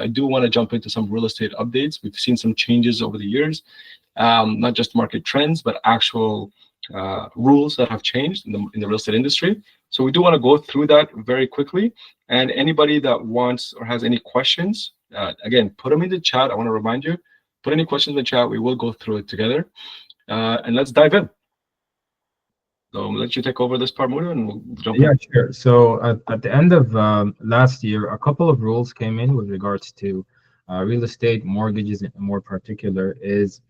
I do want to jump into some real estate updates. We've seen some changes over the years, not just market trends, but actual rules that have changed in the real estate industry. So we do want to go through that very quickly. And anybody that wants or has any questions, again, put them in the chat. I want to remind you, put any questions in the chat. We will go through it together. And let's dive in. So I'll let you take over this part, Muda, and we'll jump in. Yeah, sure. So at the end of last year, a couple of rules came in with regards to real estate mortgages, in more particular. Is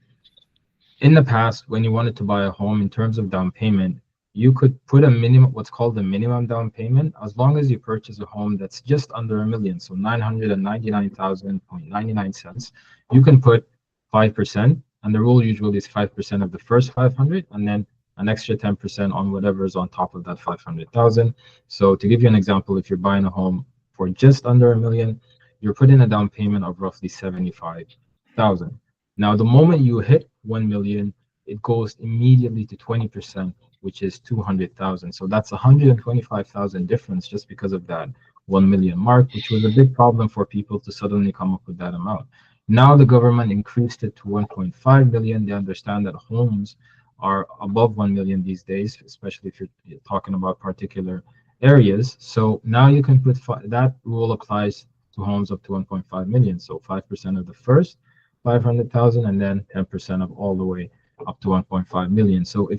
in the past, when you wanted to buy a home, in terms of down payment, you could put a minimum, what's called the minimum down payment, as long as you purchase a home that's just under $1 million, so 999,000.99 cents. You can put 5%, and the rule usually is 5% of the first 500, and then an extra 10% on whatever is on top of that 500,000. So to give you an example, if you're buying a home for just under $1 million, you're putting a down payment of roughly 75,000. Now, the moment you hit 1 million, it goes immediately to 20%, which is 200,000. So that's 125,000 difference just because of that 1 million mark, which was a big problem for people to suddenly come up with that amount. Now the government increased it to 1.5 million. They understand that homes are above 1 million these days, especially if you're talking about particular areas. So now you can put that rule applies to homes up to 1.5 million. So 5% of the first 500,000, and then 10% of all the way up to 1.5 million. So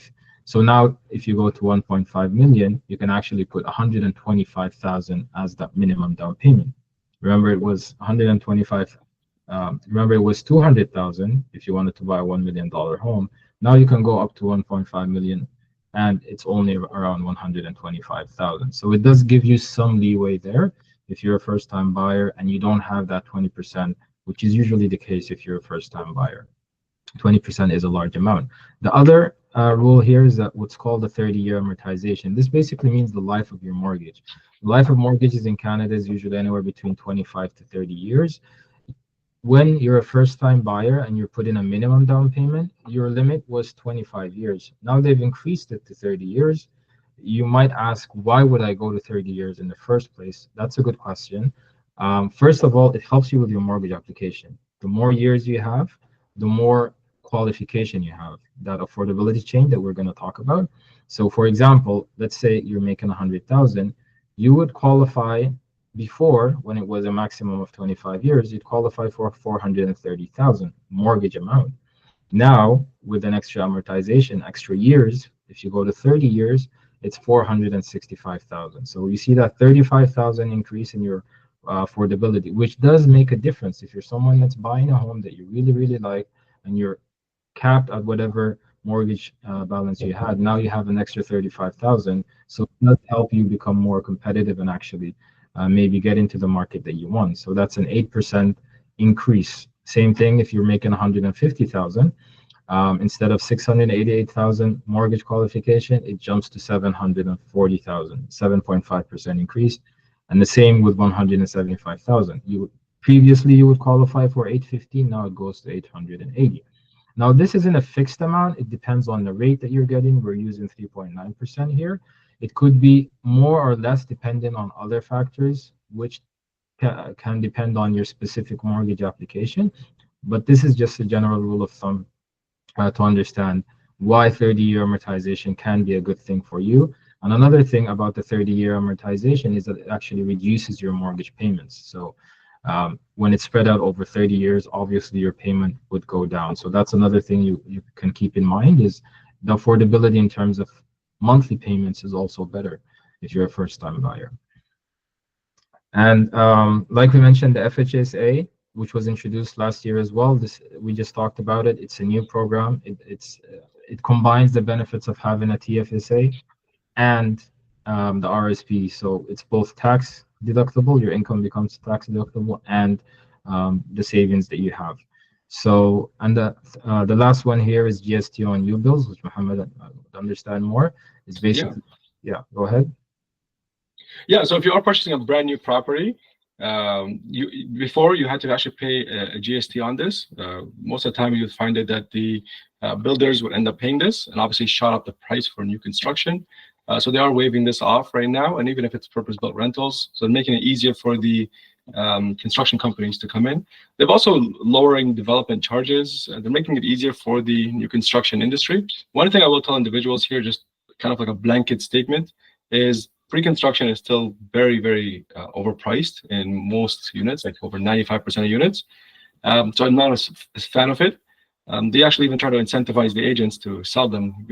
now if you go to 1.5 million, you can actually put 125,000 as that minimum down payment. Remember, it was 125. Remember, it was 200,000 if you wanted to buy a $1 million home. Now you can go up to 1.5 million, and it's only around 125,000. So it does give you some leeway there if you're a first-time buyer and you don't have that 20%, which is usually the case if you're a first-time buyer. 20% is a large amount. The other rule here is that what's called the 30-year amortization. This basically means the life of your mortgage. The life of mortgages in Canada is usually anywhere between 25 to 30 years. When you're a first-time buyer and you're putting a minimum down payment, your limit was 25 years. Now they've increased it to 30 years. You might ask, why would I go to 30 years in the first place? That's a good question. First of all, it helps you with your mortgage application. The more years you have, the more qualification you have, that affordability chain that we're going to talk about. So for example, let's say you're making 100,000, you would qualify before, when it was a maximum of 25 years, you'd qualify for 430,000 mortgage amount. Now, with an extra amortization, extra years, if you go to 30 years, it's 465,000. So you see that 35,000 increase in your affordability, which does make a difference. If you're someone that's buying a home that you really, really like, and you're capped at whatever mortgage balance you had, now you have an extra 35,000. So it does help you become more competitive and actually maybe get into the market that you want. So that's an 8% increase. Same thing if you're making 150,000. Instead of 688,000 mortgage qualification, it jumps to 740,000, 7.5% increase. And the same with 175,000. Previously you would qualify for 815, now it goes to 880. Now this isn't a fixed amount, it depends on the rate that you're getting. We're using 3.9% here. It could be more or less dependent on other factors, which can depend on your specific mortgage application. But this is just a general rule of thumb to understand why 30-year amortization can be a good thing for you. And another thing about the 30-year amortization is that it actually reduces your mortgage payments. So when it's spread out over 30 years, obviously your payment would go down. So that's another thing you can keep in mind, is the affordability in terms of monthly payments is also better if you're a first-time buyer. And like we mentioned, the FHSA, which was introduced last year as well, we just talked about it. It's a new program. It combines the benefits of having a TFSA and the RSP. So it's both tax deductible, your income becomes tax deductible, and the savings that you have. So, and the last one here is GST on new bills, which Mohammed would understand more. It's basically, yeah, go ahead. Yeah, so if you are purchasing a brand new property, before you had to actually pay a GST on this. Most of the time you would find it that the builders would end up paying this, and obviously shot up the price for new construction. So they are waiving this off right now, and even if it's purpose-built rentals, so making it easier for the construction companies to come in. They've also lowering development charges. They're making it easier for the new construction industry. One thing I will tell individuals here, just kind of like a blanket statement, is pre-construction is still very, very overpriced in most units, like over 95% of units. So I'm not a fan of it. They actually even try to incentivize the agents to sell them,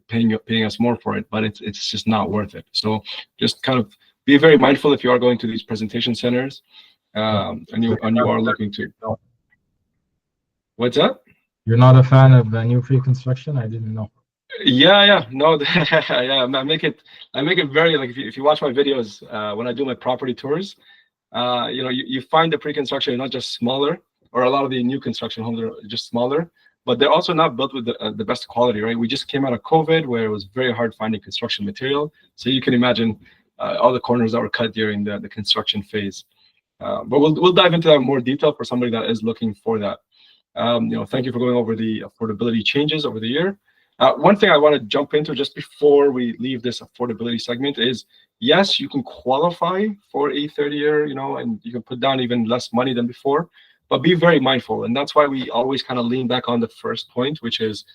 paying us more for it, but it's just not worth it. So just kind of be very mindful if you are going to these presentation centers, and you are looking to. What's that? You're not a fan of new pre-construction? I didn't know. Yeah, no, yeah. I make it very, like, if you watch my videos when I do my property tours, you find the pre-construction are not just smaller, or a lot of the new construction homes are just smaller, but they're also not built with the best quality, right? We just came out of COVID where it was very hard finding construction material. So you can imagine all the corners that were cut during the construction phase. But we'll dive into that in more detail for somebody that is looking for that. Thank you for going over the affordability changes over the year. One thing I want to jump into just before we leave this affordability segment is, yes, you can qualify for a 30-year, and you can put down even less money than before, but be very mindful. And that's why we always kind of lean back on the first point, which is,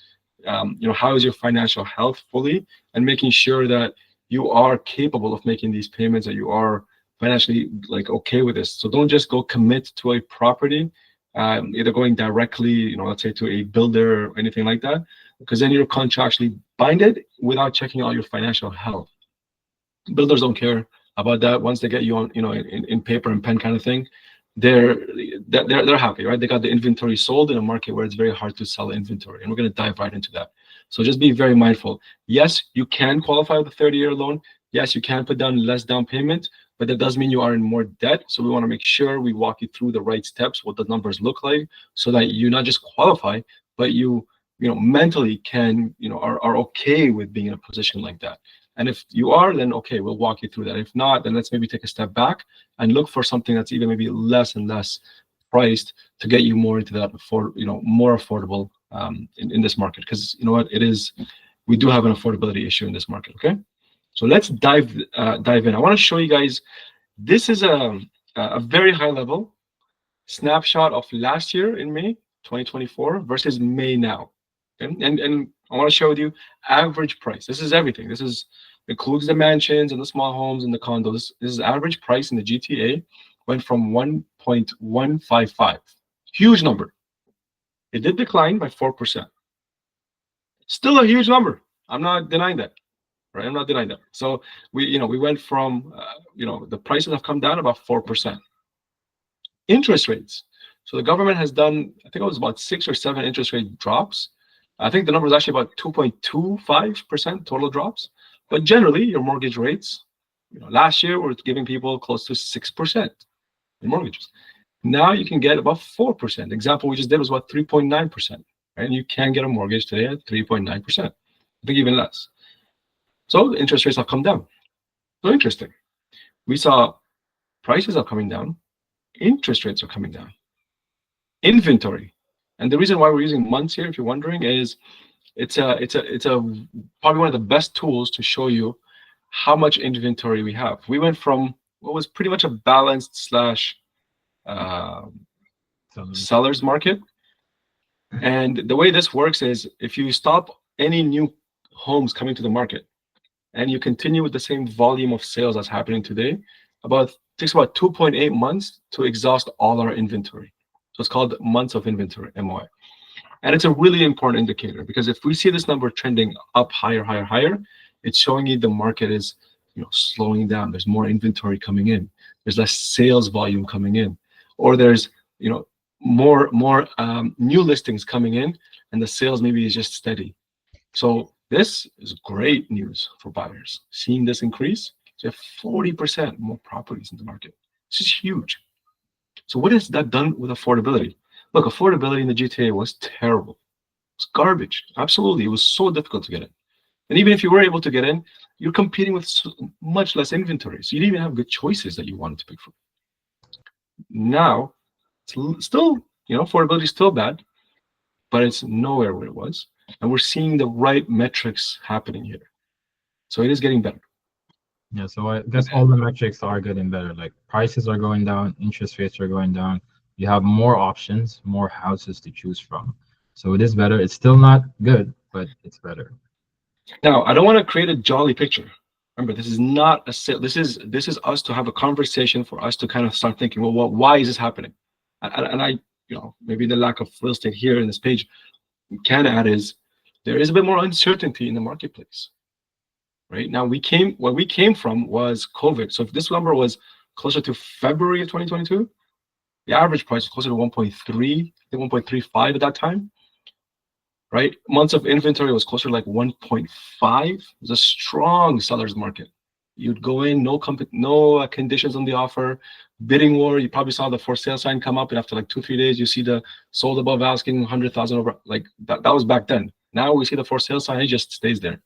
how is your financial health fully, and making sure that you are capable of making these payments, that you are financially okay with this. So don't just go commit to a property, either going directly, let's say to a builder or anything like that, because then you're contractually binded without checking all your financial health. Builders don't care about that. Once they get you on, in paper and pen kind of thing, they're happy, right? They got the inventory sold in a market where it's very hard to sell inventory, and we're going to dive right into that. So just be very mindful. Yes, you can qualify with a 30-year loan. Yes, you can put down less down payment, but that does mean you are in more debt. So we want to make sure we walk you through the right steps, what the numbers look like, so that you not just qualify, but you mentally can, are okay with being in a position like that. And if you are, then okay, we'll walk you through that. If not, then let's maybe take a step back and look for something that's even maybe less and less priced to get you more into that more affordable in this market. Because you know what, we do have an affordability issue in this market. Okay, so let's dive in. I want to show you guys. This is a very high level snapshot of last year in May 2024 versus May now. Okay? And I want to show you average price. This is everything. This includes the mansions and the small homes and the condos. This is average price in the GTA went from 1.155. Huge number. It did decline by 4%. Still a huge number. I'm not denying that. Right? I'm not denying that. So we went from the prices have come down about 4%. Interest rates. So the government has done, I think it was about 6 or 7 interest rate drops. I think the number is actually about 2.25% total drops. But generally, your mortgage rates, last year we're giving people close to 6% in mortgages. Now you can get about 4%. The example we just did was about 3.9%. Right? And you can get a mortgage today at 3.9%. I think even less. So the interest rates have come down. So interesting. We saw prices are coming down. Interest rates are coming down. Inventory. And the reason why we're using months here, if you're wondering, is it's probably one of the best tools to show you how much inventory we have. We went from what was pretty much a balanced slash seller's market. And the way this works is if you stop any new homes coming to the market and you continue with the same volume of sales that's happening today, takes about 2.8 months to exhaust all our inventory. So it's called months of inventory, MOI. And it's a really important indicator, because if we see this number trending up higher, it's showing you the market is slowing down. There's more inventory coming in. There's less sales volume coming in, or there's more new listings coming in, and the sales maybe is just steady. So this is great news for buyers. Seeing this increase, so you have 40% more properties in the market. This is huge. So what has that done with affordability? Look, affordability in the GTA was terrible. It's garbage. Absolutely. It was so difficult to get in. And even if you were able to get in, you're competing with much less inventory. So you didn't even have good choices that you wanted to pick from. Now, it's still, affordability is still bad, but it's nowhere where it was. And we're seeing the right metrics happening here. So it is getting better. Yeah, so I guess all the metrics are getting better. Like prices are going down, interest rates are going down. You have more options, more houses to choose from. So it is better. It's still not good, but it's better. Now, I don't want to create a jolly picture. Remember, this is not a sale. This is us to have a conversation, for us to kind of start thinking, well, why is this happening? And I, maybe the lack of real estate here in this page can add is there is a bit more uncertainty in the marketplace. Right now, where we came from was COVID. So if this number was closer to February of 2022, the average price was closer to 1.3, I think 1.35 at that time. Right, months of inventory was closer to like 1.5. It was a strong seller's market. You'd go in, no conditions on the offer, bidding war. You probably saw the for sale sign come up, and after like 2-3 days, you see the sold above asking, 100,000 over. Like that was back then. Now we see the for sale sign, it just stays there.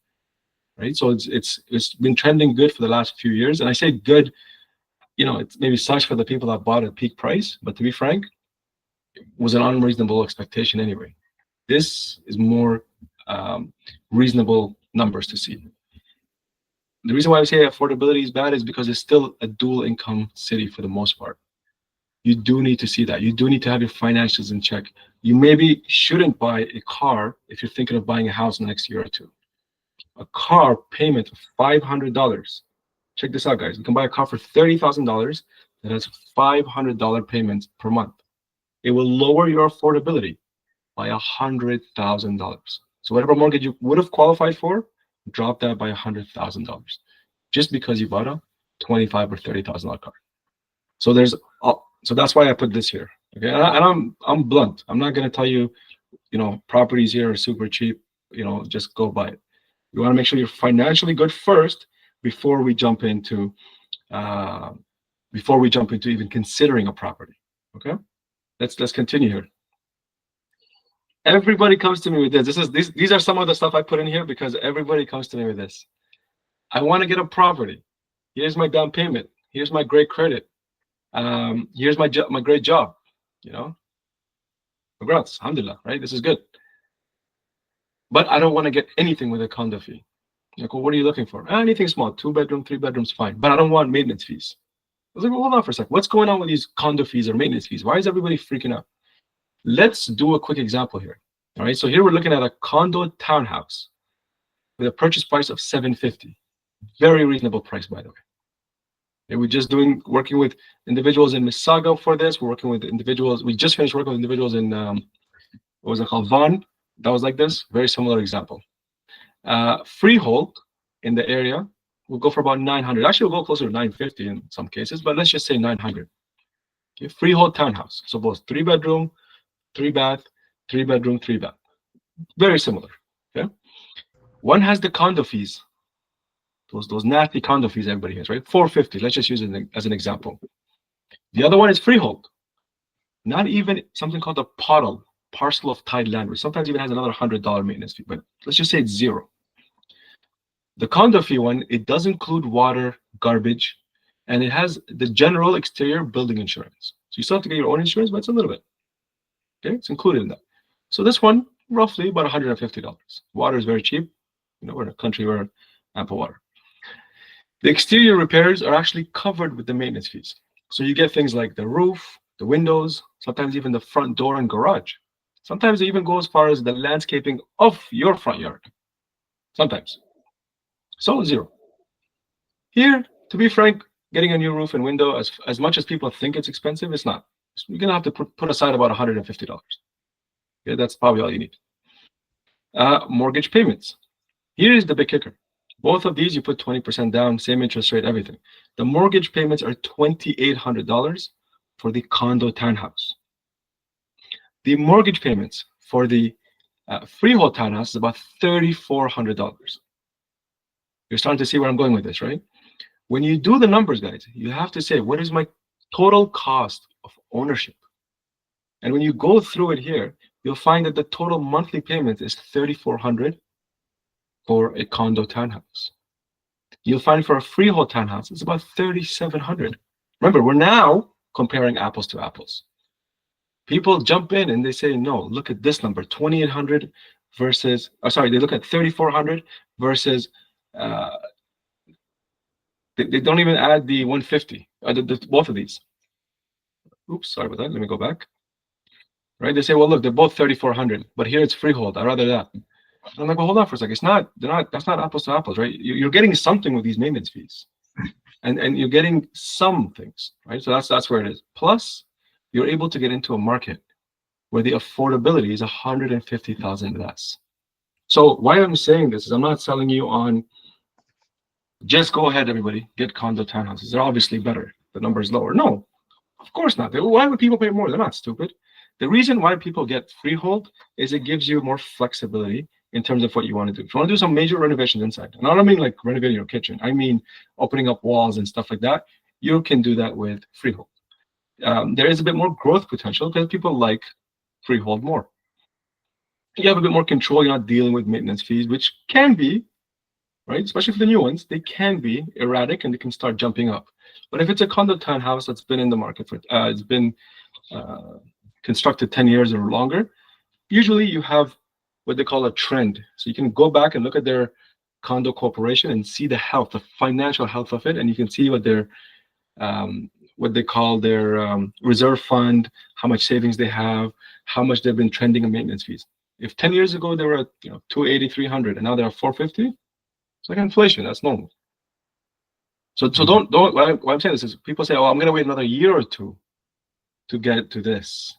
Right, so it's been trending good for the last few years, and I say good. It maybe sucks for the people that bought at peak price, but to be frank, it was an unreasonable expectation anyway. This is more reasonable numbers to see. The reason why I say affordability is bad is because it's still a dual income city for the most part. You do need to see that. You do need to have your financials in check. You maybe shouldn't buy a car if you're thinking of buying a house in the next year or two. A car payment of $500. Check this out, guys. You can buy a car for $30,000 that has $500 payments per month. It will lower your affordability by $100,000. So whatever mortgage you would have qualified for, drop that by $100,000, just because you bought a $25,000 or $30,000 car. So that's why I put this here. Okay, and I'm blunt. I'm not going to tell you, properties here are super cheap. Just go buy it. You want to make sure you're financially good first before we jump into even considering a property. Okay, let's continue here. Everybody comes to me with this. These are some of the stuff I put in here because everybody comes to me with this. I want to get a property. Here's my down payment. Here's my great credit. Here's my great job. Congrats, alhamdulillah, right? This is good. But I don't want to get anything with a condo fee. Like, well, what are you looking for? Anything small, 2-bedroom, 3 bedrooms, fine. But I don't want maintenance fees. I was like, well, hold on for a sec. What's going on with these condo fees or maintenance fees? Why is everybody freaking out? Let's do a quick example here. All right, so here we're looking at a condo townhouse with a purchase price of $750. Very reasonable price, by the way. And we're just working with individuals in Mississauga for this. We're working with individuals. We just finished working with individuals in what was it called, Vaughan. That was like this. Very similar example. Freehold in the area will go for about 900. Actually, we'll go closer to 950 in some cases, but let's just say 900. Okay, freehold townhouse. So both 3-bedroom, 3-bath, 3-bedroom, 3-bath. Very similar. Okay. One has the condo fees. Those nasty condo fees everybody has, right? $450. Let's just use it as an example. The other one is freehold. Not even something called a POTL, parcel of tied land, which sometimes even has another $100 maintenance fee, but let's just say it's zero. The condo fee one, it does include water, garbage, and it has the general exterior building insurance. So you still have to get your own insurance, but it's a little bit. Okay, it's included in that. So this one, roughly about $150. Water is very cheap. We're in a country where ample water. The exterior repairs are actually covered with the maintenance fees. So you get things like the roof, the windows, sometimes even the front door and garage. Sometimes it even goes as far as the landscaping of your front yard. Sometimes. So zero. Here, to be frank, getting a new roof and window, as much as people think it's expensive, it's not. You're going to have to put aside about $150. Okay, that's probably all you need. Mortgage payments. Here is the big kicker. Both of these, you put 20% down, same interest rate, everything. The mortgage payments are $2,800 for the condo townhouse. The mortgage payments for the freehold townhouse is about $3,400. You're starting to see where I'm going with this, right? When you do the numbers, guys, you have to say, what is my total cost of ownership? And when you go through it here, you'll find that the total monthly payment is $3,400 for a condo townhouse. You'll find for a freehold townhouse, it's about $3,700. Remember, we're now comparing apples to apples. People jump in and they say, no, look at this number, 2,800 versus, they look at 3,400 versus They don't even add the 150, both of these. Oops, sorry about that. Let me go back. Right? They say, well, look, they're both 3,400, but here it's freehold. I'd rather that. And I'm like, well, hold on for a second. It's not. They're not. That's not apples to apples, right? You're getting something with these maintenance fees, and you're getting some things, right? So that's where it is. Plus, you're able to get into a market where the affordability is 150,000 less. So why I'm saying this is I'm not selling you on just go ahead, everybody, get condo townhouses. They're obviously better. The number is lower. No, of course not. Why would people pay more? They're not stupid. The reason why people get freehold is it gives you more flexibility in terms of what you want to do. If you want to do some major renovations inside, and I don't mean like renovating your kitchen, I mean opening up walls and stuff like that, you can do that with freehold. There is a bit more growth potential because people like freehold more. You have a bit more control. You're not dealing with maintenance fees, which can be, right, especially for the new ones, they can be erratic and they can start jumping up. But if it's a condo townhouse that's been in the market for, it's been constructed 10 years or longer, usually you have what they call a trend. So you can go back and look at their condo corporation and see the health, the financial health of it, and you can see what their what they call their reserve fund, how much savings they have, how much they've been trending in maintenance fees. If 10 years ago they were at 280, 300, and now they're 450, it's like inflation. That's normal. So don't. Why I'm saying this is people say, "Oh, I'm going to wait another year or two to get to this,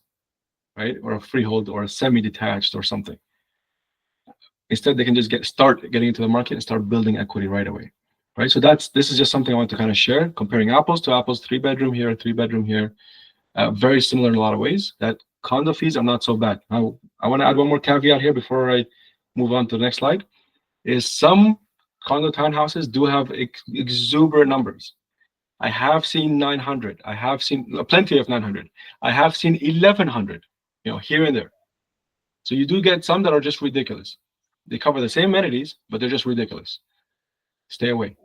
right? Or a freehold or a semi-detached or something." Instead, they can just start getting into the market and start building equity right away, right? So this is just something I want to kind of share, comparing apples to apples. 3-bedroom here, 3-bedroom here, very similar in a lot of ways. That condo fees are not so bad. Now, I want to add one more caveat here before I move on to the next slide. Is some condo townhouses do have exuberant numbers. I have seen 900. I have seen plenty of 900. I have seen 1,100, here and there. So you do get some that are just ridiculous. They cover the same amenities, but they're just ridiculous. Stay away.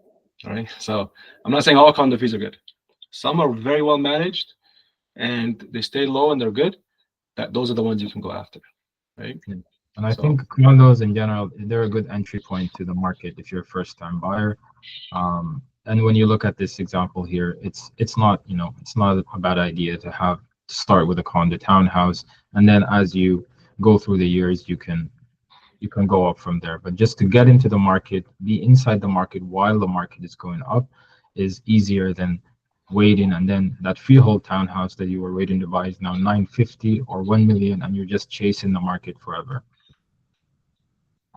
All right. So I'm not saying all condo fees are good. Some are very well managed, and they stay low and they're good. Those are the ones you can go after, right? And I think condos in general, they're a good entry point to the market if you're a first-time buyer. And when you look at this example here, it's not it's not a bad idea to start with a condo townhouse, and then as you go through the years, you can go up from there. But just to get into the market, be inside the market while the market is going up, is easier than waiting, and then that freehold townhouse that you were waiting to buy is now 950 or 1 million, and you're just chasing the market forever.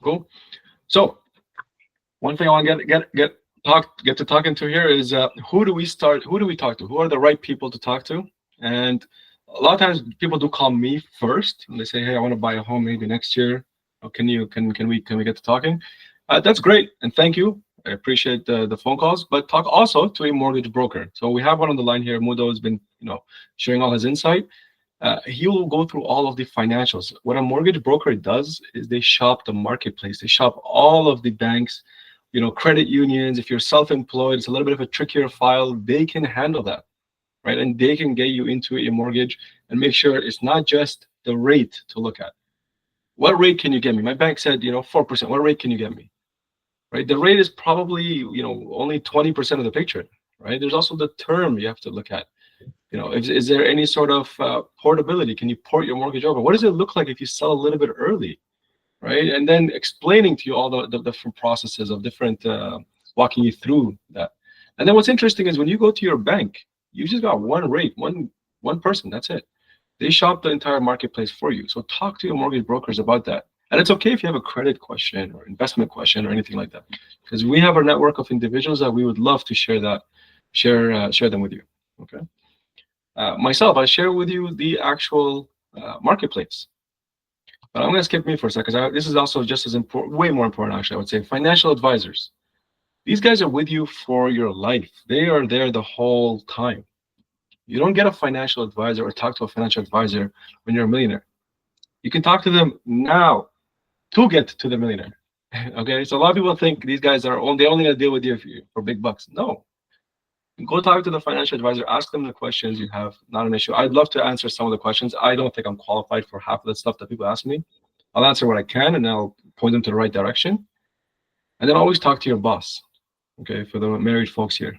Cool. So one thing I want to get to talking to here is who do we talk to? Who are the right people to talk to? And a lot of times people do call me first, and they say, "Hey, I want to buy a home maybe next year. Can we get to talking?" That's great, and thank you. I appreciate the phone calls, but talk also to a mortgage broker. So we have one on the line here. Mudo has been sharing all his insight. He will go through all of the financials. What a mortgage broker does is they shop the marketplace. They shop all of the banks, credit unions. If you're self-employed, it's a little bit of a trickier file. They can handle that, right? And they can get you into a mortgage and make sure it's not just the rate to look at. What rate can you get me? My bank said, 4%. What rate can you get me? Right? The rate is probably, only 20% of the picture, right? There's also the term you have to look at. Is there any sort of portability? Can you port your mortgage over? What does it look like if you sell a little bit early, right? And then explaining to you all the different processes of different, walking you through that. And then what's interesting is when you go to your bank, you just got one rate, one person, that's it. They shop the entire marketplace for you. So talk to your mortgage brokers about that. And it's okay if you have a credit question or investment question or anything like that, because we have a network of individuals that we would love to share them with you. Okay. Myself, I share with you the actual marketplace. But I'm going to skip me for a second, because this is also just as important, way more important, actually, I would say. Financial advisors. These guys are with you for your life. They are there the whole time. You don't get a financial advisor or talk to a financial advisor when you're a millionaire. You can talk to them now to get to the millionaire. Okay, so a lot of people think these guys are only going to deal with you for big bucks. No. Go talk to the financial advisor, ask them the questions you have, not an issue. I'd love to answer some of the questions. I don't think I'm qualified for half of the stuff that people ask me. I'll answer what I can, and I'll point them to the right direction. And then always talk to your boss, okay, for the married folks here.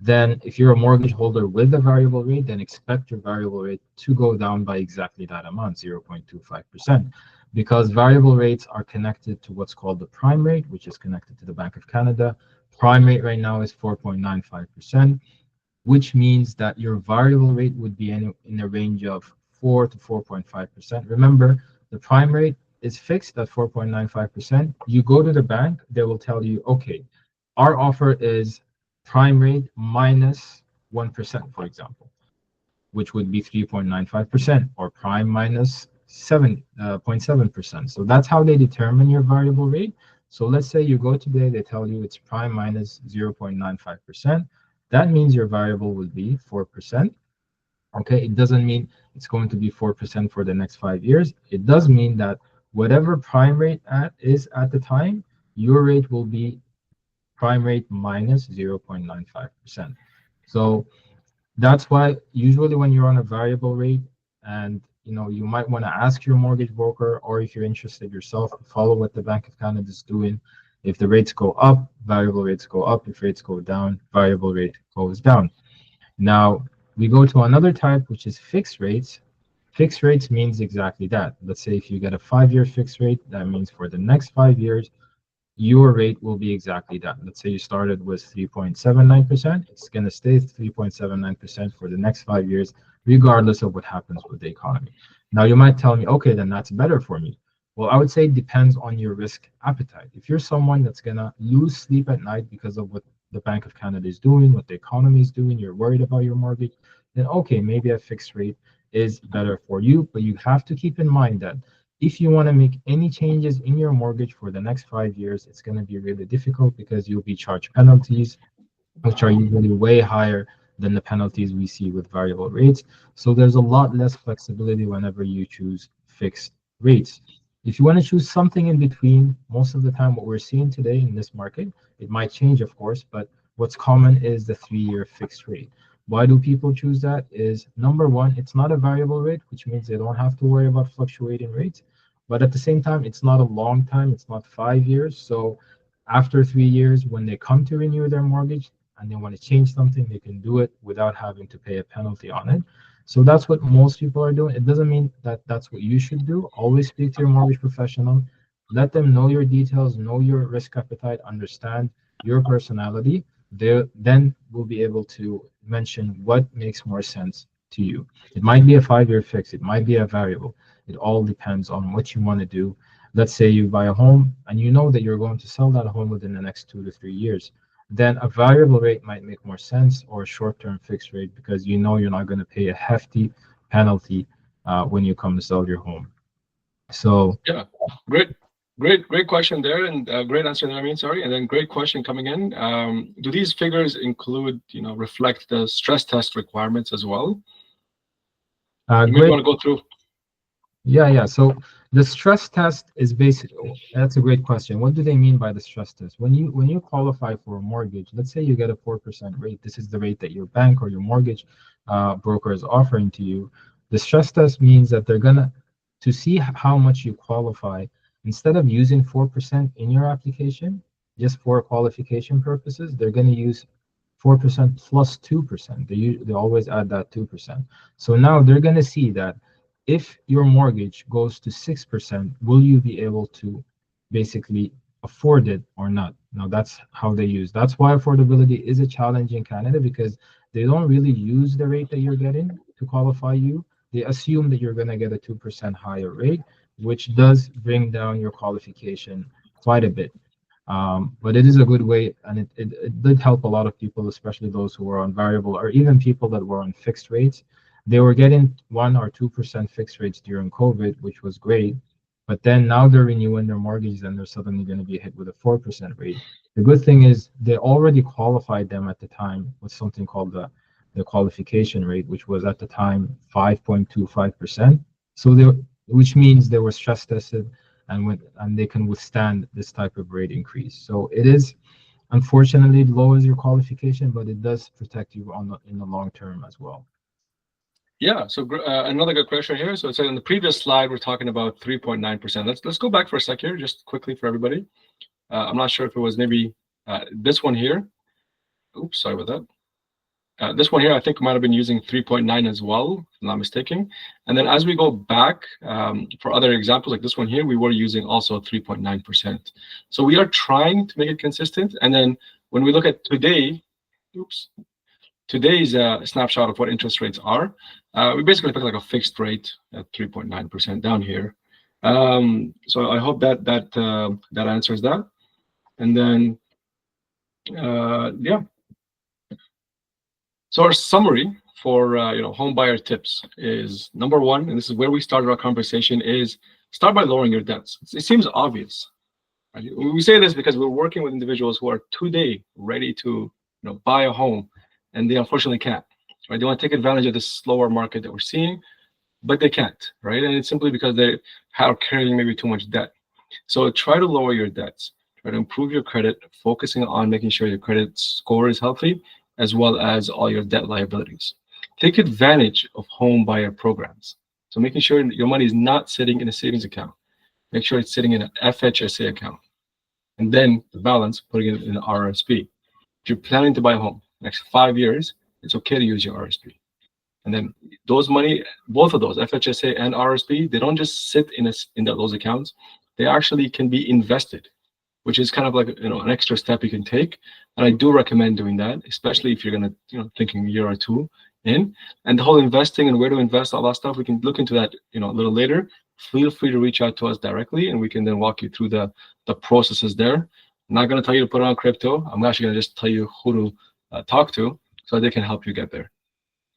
then if you're a mortgage holder with a variable rate, then expect your variable rate to go down by exactly that amount, 0.25%, because variable rates are connected to what's called the prime rate, which is connected to the Bank of Canada. Prime rate right now is 4.95%, which means that your variable rate would be in a range of 4 to 4.5%. Remember, the prime rate is fixed at 4.95%. You go to the bank, they will tell you, okay, our offer is prime rate minus 1%, for example, which would be 3.95%, or prime minus 7.7%. So that's how they determine your variable rate. So let's say you go today, they tell you it's prime minus 0.95%. That means your variable will be 4%. Okay, it doesn't mean it's going to be 4% for the next 5 years. It does mean that whatever prime rate is at the time, your rate will be prime rate minus 0.95%. So that's why usually when you're on a variable rate, and you might want to ask your mortgage broker, or if you're interested yourself, follow what the Bank of Canada is doing. If the rates go up, variable rates go up. If rates go down, variable rate goes down. Now we go to another type, which is fixed rates. Fixed rates means exactly that. Let's say if you get a 5-year fixed rate, that means for the next 5 years, your rate will be exactly that. Let's say you started with 3.79%. It's going to stay 3.79% for the next 5 years, regardless of what happens with the economy. Now, you might tell me, okay, then that's better for me. Well, I would say it depends on your risk appetite. If you're someone that's going to lose sleep at night because of what the Bank of Canada is doing, what the economy is doing, you're worried about your mortgage, then okay, maybe a fixed rate is better for you. But you have to keep in mind that if you want to make any changes in your mortgage for the next 5 years, it's going to be really difficult because you'll be charged penalties, which are usually way higher than the penalties we see with variable rates. So there's a lot less flexibility whenever you choose fixed rates. If you want to choose something in between, most of the time what we're seeing today in this market, it might change, of course, but what's common is the 3-year fixed rate. Why do people choose that? Is number one, it's not a variable rate, which means they don't have to worry about fluctuating rates. But at the same time, it's not a long time, it's not 5 years. So after 3 years, when they come to renew their mortgage and they want to change something, they can do it without having to pay a penalty on it. So that's what most people are doing. It doesn't mean that that's what you should do. Always speak to your mortgage professional. Let them know your details, know your risk appetite, understand your personality. They then will be able to mention what makes more sense to you. It might be a 5-year fix, it might be a variable. It all depends on what you want to do. Let's say you buy a home and you know that you're going to sell that home within the next 2 to 3 years. Then a variable rate might make more sense, or a short-term fixed rate, because you know you're not going to pay a hefty penalty when you come to sell your home. So Yeah, great question there, and great answer there. I mean, sorry, and then great question coming in. Do these figures include, reflect the stress test requirements as well? You maybe great. want to go through. Yeah. So the stress test is basically, that's a great question. What do they mean by the stress test? When you qualify for a mortgage, let's say you get a 4% rate. This is the rate that your bank or your mortgage broker is offering to you. The stress test means that they're gonna, to see how much you qualify, instead of using 4% in your application, just for qualification purposes, they're gonna use 4% plus 2%. They always add that 2%. So now they're gonna see that if your mortgage goes to 6%, will you be able to basically afford it or not? Now that's how they use. That's why affordability is a challenge in Canada, because they don't really use the rate that you're getting to qualify you. They assume that you're going to get a 2% higher rate, which does bring down your qualification quite a bit. But it is a good way, and it did help a lot of people, especially those who were on variable, or even people that were on fixed rates. They were getting 1 or 2% fixed rates during COVID, which was great. But then now they're renewing their mortgages and they're suddenly going to be hit with a 4% rate. The good thing is they already qualified them at the time with something called the qualification rate, which was at the time 5.25%. So they, which means they were stress tested and they can withstand this type of rate increase. So it is, unfortunately, lowers your qualification, but it does protect you in the long term as well. Yeah. So another good question here. So it said in the previous slide we're talking about 3.9%. Let's go back for a sec here, just quickly for everybody. I'm not sure if it was maybe this one here. Oops, sorry about that. This one here, I think might have been using 3.9 as well, if I'm not mistaken. And then as we go back for other examples like this one here, we were using also 3.9%. So we are trying to make it consistent. And then when we look at today, today's snapshot of what interest rates are, we basically pick like a fixed rate at 3.9% down here. So I hope that that answers that. And then yeah. So our summary for home buyer tips is number one, and this is where we started our conversation, is start by lowering your debts. It seems obvious. Right? We say this because we're working with individuals who are today ready to buy a home, and they unfortunately can't. Right? They want to take advantage of this slower market that we're seeing, but they can't. Right? And it's simply because they are carrying maybe too much debt. So try to lower your debts. Try to improve your credit, focusing on making sure your credit score is healthy, as well as all your debt liabilities. Take advantage of home buyer programs. So making sure your money is not sitting in a savings account. Make sure it's sitting in an FHSA account. And then the balance, putting it in an RSP. If you're planning to buy a home next 5 years, it's okay to use your RSP. And then those money, both of those, FHSA and RSP, they don't just sit in those accounts. They actually can be invested, which is kind of like an extra step you can take. And I do recommend doing that, especially if you're gonna thinking a year or two in. And the whole investing and where to invest, all that stuff, we can look into that a little later. Feel free to reach out to us directly, and we can then walk you through the processes there. I'm not gonna tell you to put on crypto. I'm actually gonna just tell you who to talk to so they can help you get there.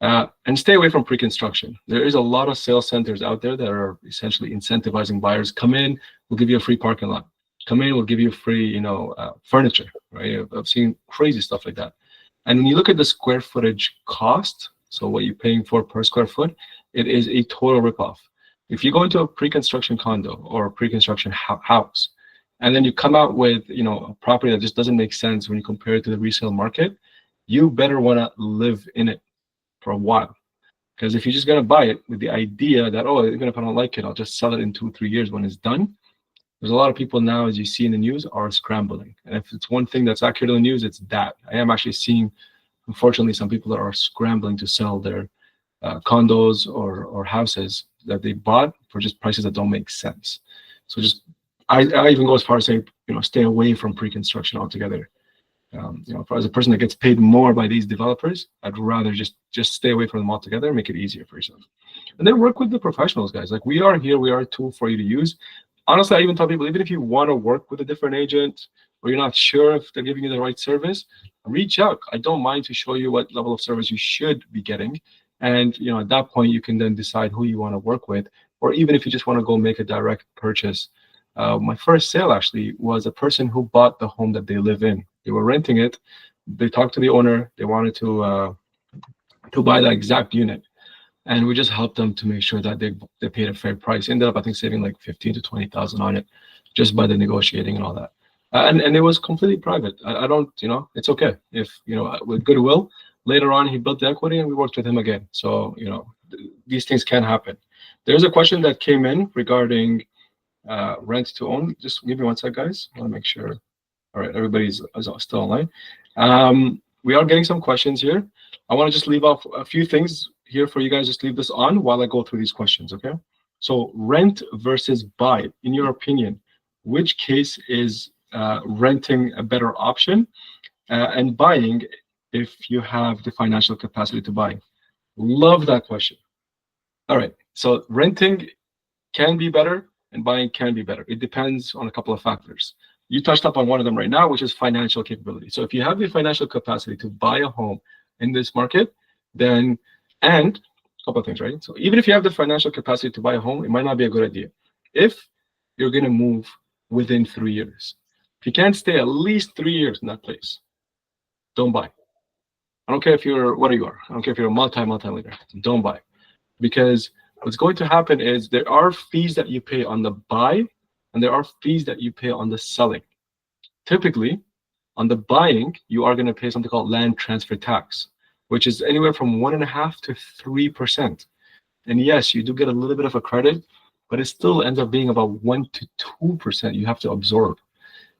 And stay away from pre-construction. There is a lot of sales centers out there that are essentially incentivizing buyers. Come in, we'll give you a free parking lot. Come in, we'll give you free, furniture, right? I've seen crazy stuff like that. And when you look at the square footage cost, so what you're paying for per square foot, it is a total ripoff. If you go into a pre-construction condo or a pre-construction house, and then you come out with, a property that just doesn't make sense when you compare it to the resale market, you better want to live in it for a while. Because if you're just going to buy it with the idea that, even if I don't like it, I'll just sell it in 2-3 years when it's done. There's a lot of people now, as you see in the news, are scrambling. And if it's one thing that's accurate in the news, it's that. I am actually seeing, unfortunately, some people that are scrambling to sell their condos or houses that they bought for just prices that don't make sense. So I even go as far as saying, stay away from pre-construction altogether. As a person that gets paid more by these developers, I'd rather just stay away from them altogether and make it easier for yourself. And then work with the professionals, guys. Like we are here, we are a tool for you to use. Honestly, I even tell people, even if you want to work with a different agent or you're not sure if they're giving you the right service, reach out. I don't mind to show you what level of service you should be getting. And at that point, you can then decide who you want to work with. Or even if you just want to go make a direct purchase. My first sale actually was a person who bought the home that they live in. They were renting it. They talked to the owner. They wanted to buy that exact unit. And we just helped them to make sure that they paid a fair price. Ended up, I think, saving like 15 to 20,000 on it, just by the negotiating and all that. And it was completely private. I don't, it's okay if with goodwill. Later on, he built the equity, and we worked with him again. So these things can happen. There's a question that came in regarding rent to own. Just give me one sec, guys. I want to make sure. All right, everybody's still online. We are getting some questions here. I want to just leave off a few things here for you guys. Just leave this on while I go through these questions, okay? So rent versus buy. In your opinion, which case is renting a better option and buying if you have the financial capacity to buy? Love that question. All right, so renting can be better and buying can be better. It depends on a couple of factors. You touched up on one of them right now, which is financial capability. So if you have the financial capacity to buy a home in this market, then, and a couple of things, right? So even if you have the financial capacity to buy a home, it might not be a good idea. If you're going to move within 3 years, if you can't stay at least 3 years in that place, don't buy. I don't care if you're, what you are. I don't care if you're a multi-millionaire. Don't buy. Because what's going to happen is there are fees that you pay on the buy, and there are fees that you pay on the selling. Typically, on the buying, you are going to pay something called land transfer tax, which is anywhere from 1.5% to 3%. And yes, you do get a little bit of a credit, but it still ends up being about 1% to 2% you have to absorb.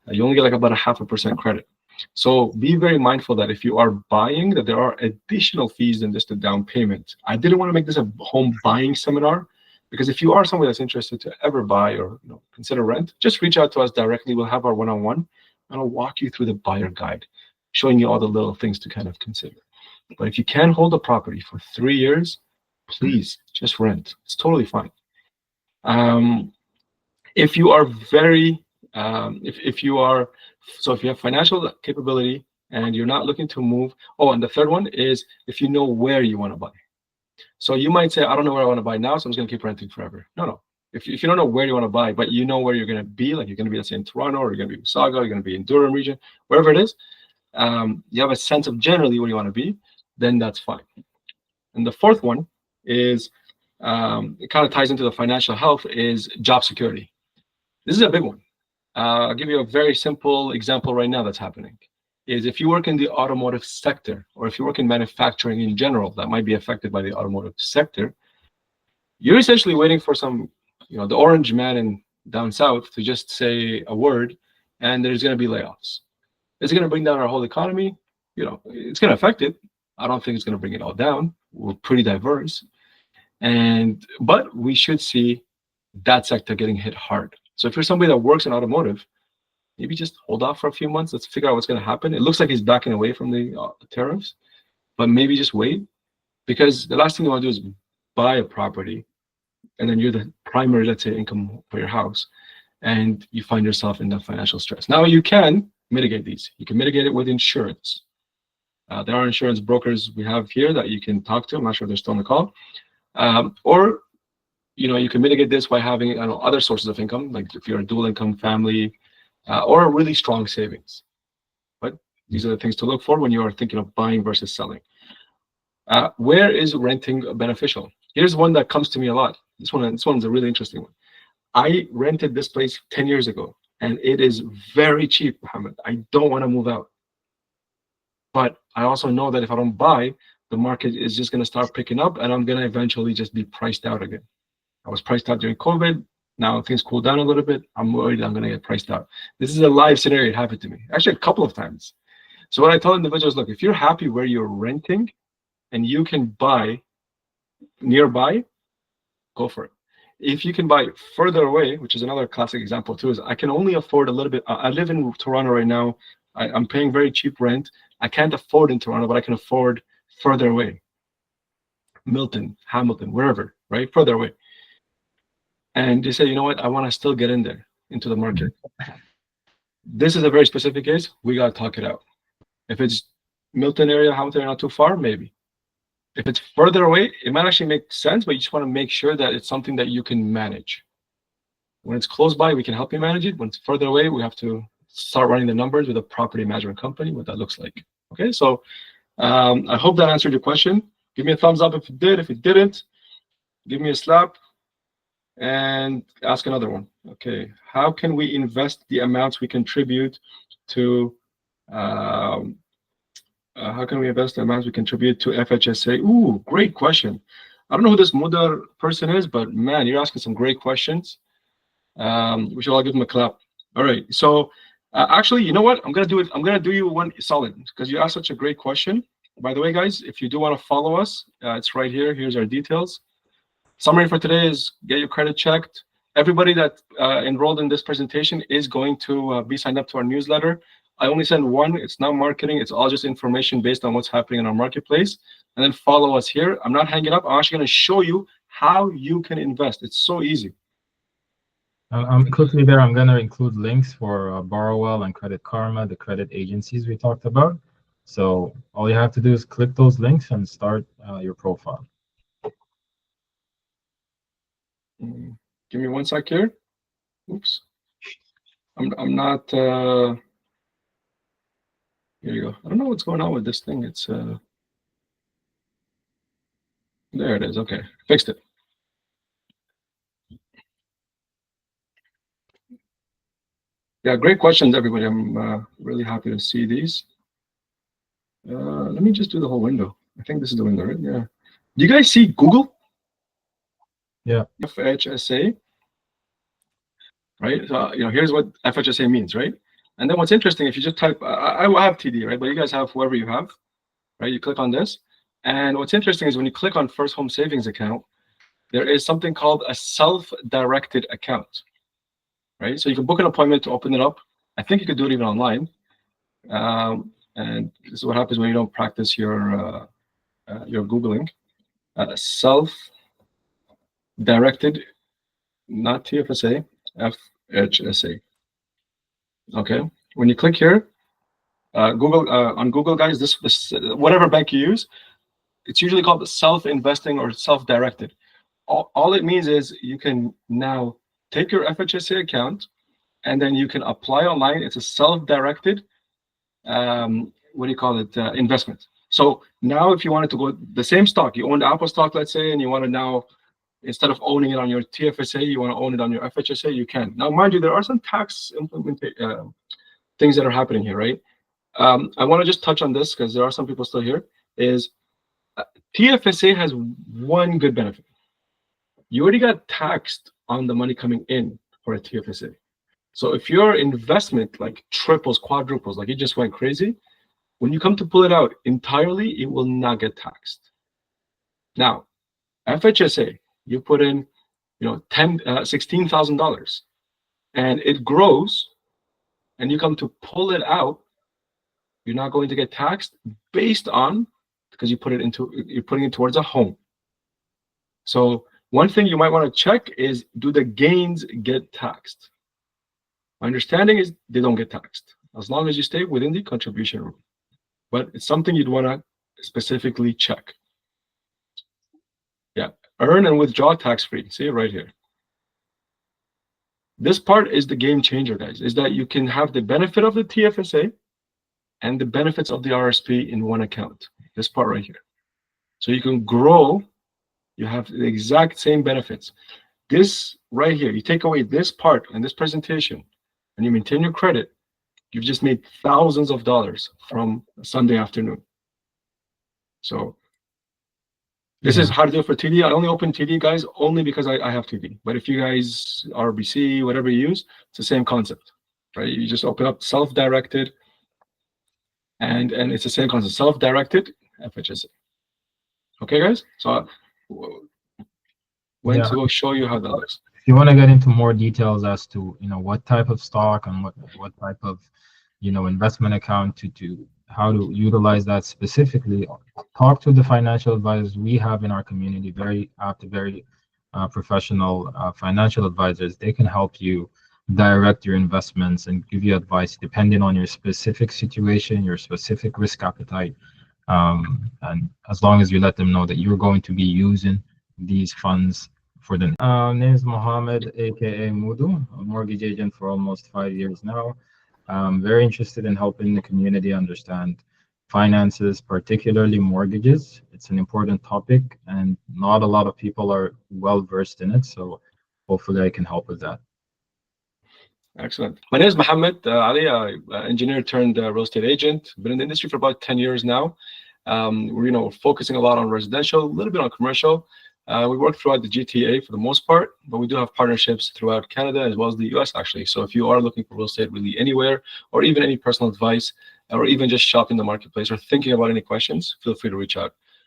You only get like about 0.5% credit. So be very mindful that if you are buying, that there are additional fees than just a down payment. I didn't want to make this a home buying seminar, because if you are somebody that's interested to ever buy or consider rent, just reach out to us directly. We'll have our one-on-one, and I'll walk you through the buyer guide, showing you all the little things to kind of consider. But if you can hold a property for 3 years, please just rent. It's totally fine. If you are very, if you are, so if you have financial capability and you're not looking to move. Oh, and the third one is if you know where you want to buy. So you might say, I don't know where I want to buy now, so I'm just going to keep renting forever. No. If you don't know where you want to buy, but you know where you're going to be, like you're going to be, let's say, in Toronto, or you're going to be in Mississauga, you're going to be in Durham region, wherever it is, you have a sense of generally where you want to be, then that's fine. And the fourth one is, it kind of ties into the financial health, is job security. This is a big one. I'll give you a very simple example right now that's happening. Is if you work in the automotive sector, or if you work in manufacturing in general, that might be affected by the automotive sector, you're essentially waiting for some, the orange man in down south to just say a word, and there's going to be layoffs. Is it going to bring down our whole economy? It's going to affect it. I don't think it's going to bring it all down. We're pretty diverse, but we should see that sector getting hit hard. So if you're somebody that works in automotive, maybe just hold off for a few months. Let's figure out what's going to happen. It looks like he's backing away from the tariffs, but maybe just wait, because the last thing you want to do is buy a property and then you're the primary, let's say, income for your house, and you find yourself in that financial stress. Now you can mitigate these. You can mitigate it with insurance. There are insurance brokers we have here that you can talk to. I'm not sure if they're still on the call. Or you can mitigate this by having other sources of income, like if you're a dual income family, or a really strong savings. But these are the things to look for when you are thinking of buying versus selling. Where is renting beneficial? Here's one that comes to me a lot. This one's a really interesting one. I rented this place 10 years ago, and it is very cheap, Mohammed. I don't want to move out. But I also know that if I don't buy, the market is just going to start picking up, and I'm going to eventually just be priced out again. I was priced out during COVID. Now things cool down a little bit. I'm worried I'm going to get priced out. This is a live scenario. It happened to me, actually, a couple of times. So what I tell individuals, look, if you're happy where you're renting and you can buy nearby, go for it. If you can buy further away, which is another classic example too, is I can only afford a little bit. I live in Toronto right now. I'm paying very cheap rent. I can't afford in Toronto, but I can afford further away. Milton, Hamilton, wherever, right? Further away. And they say, you know what? I want to still get in there into the market. This is a very specific case. We got to talk it out. If it's Milton area, Hamilton, not too far, maybe. If it's further away, it might actually make sense, but you just want to make sure that it's something that you can manage. When it's close by, we can help you manage it. When it's further away, we have to start running the numbers with a property management company, what that looks like. Okay, so I hope that answered your question. Give me a thumbs up if it did. If it didn't, give me a slap and ask another one. Okay, how can we invest the amounts we contribute to how can we invest the amounts we contribute to FHSA? Ooh, great question. I don't know who this Mudar person is, but man, you're asking some great questions. We should all give him a clap. All right, so actually, you know what? I'm gonna do it. I'm gonna do you one solid because you asked such a great question. By the way, guys, if you do want to follow us, it's right here. Here's our details. Summary for today is get your credit checked. Everybody that enrolled in this presentation is going to be signed up to our newsletter. I only send one. It's not marketing. It's all just information based on what's happening in our marketplace. And then follow us here. I'm not hanging up. I'm actually going to show you how you can invest. It's so easy. Quickly there, I'm going to include links for Borrowwell and Credit Karma, the credit agencies we talked about. So all you have to do is click those links and start your profile. Give me one sec here. Oops. I'm not. Here you go. I don't know what's going on with this thing. It's there it is. Okay, fixed it. Yeah, great questions, everybody. I'm really happy to see these. Let me just do the whole window. I think this is the window, right? Yeah. Do you guys see Google? Yeah. FHSA. Right. So here's what FHSA means, right? And then what's interesting, if you just type, I have TD, right? But you guys have whoever you have, right? You click on this. And what's interesting is when you click on First Home Savings Account, there is something called a self-directed account, right? So you can book an appointment to open it up. I think you could do it even online. And this is what happens when you don't practice your Googling. Self-directed, not TFSA, FHSA. Okay. When you click here, Google on Google, guys, this whatever bank you use, it's usually called the self-investing or self-directed. All it means is you can now take your FHSA account and then you can apply online. It's a self-directed, what do you call it, investment. So now if you wanted to go the same stock, you own the Apple stock, let's say, and you want to now, instead of owning it on your TFSA, you want to own it on your FHSA, you can. Now, mind you, there are some tax things that are happening here, right? I want to just touch on this because there are some people still here, is TFSA has one good benefit. You already got taxed on the money coming in for a TFSA. So if your investment like triples, quadruples, like it just went crazy, when you come to pull it out entirely, it will not get taxed. Now, FHSA, you put in, $16,000, and it grows, and you come to pull it out, you're not going to get taxed based on, because you're putting it towards a home. So one thing you might want to check is, do the gains get taxed? My understanding is they don't get taxed as long as you stay within the contribution rule. But it's something you'd want to specifically check. Yeah, earn and withdraw tax-free. See it right here. This part is the game changer, guys, is that you can have the benefit of the TFSA and the benefits of the RSP in one account. This part right here. So you can grow, you have the exact same benefits. This right here, you take away this part and this presentation, and you maintain your credit, you've just made thousands of dollars from a Sunday afternoon. So this is how to do it for TD. I only open TD, guys, only because I have TD. But if you guys, RBC, whatever you use, it's the same concept, right? You just open up self-directed, and it's the same concept, self-directed FHSA. Okay, guys? So when to show you how that looks. If you want to get into more details as to what type of stock and what type of investment account to how to utilize that specifically, talk to the financial advisors we have in our community, very professional financial advisors. They can help you direct your investments and give you advice depending on your specific situation, your specific risk appetite, and as long as you let them know that you're going to be using these funds for the name is Mohammed, aka Mudu, a mortgage agent for almost 5 years now. I'm very interested in helping the community understand finances, particularly mortgages. It's an important topic and not a lot of people are well versed in it, so hopefully I can help with that. Excellent. My name is Mohammed Ali, engineer turned real estate agent. Been in the industry for about 10 years now. We're focusing a lot on residential, a little bit on commercial. We work throughout the GTA for the most part, but we do have partnerships throughout Canada as well as the US, actually. So if you are looking for real estate really anywhere, or even any personal advice, or even just shopping the marketplace or thinking about any questions, feel free to reach out.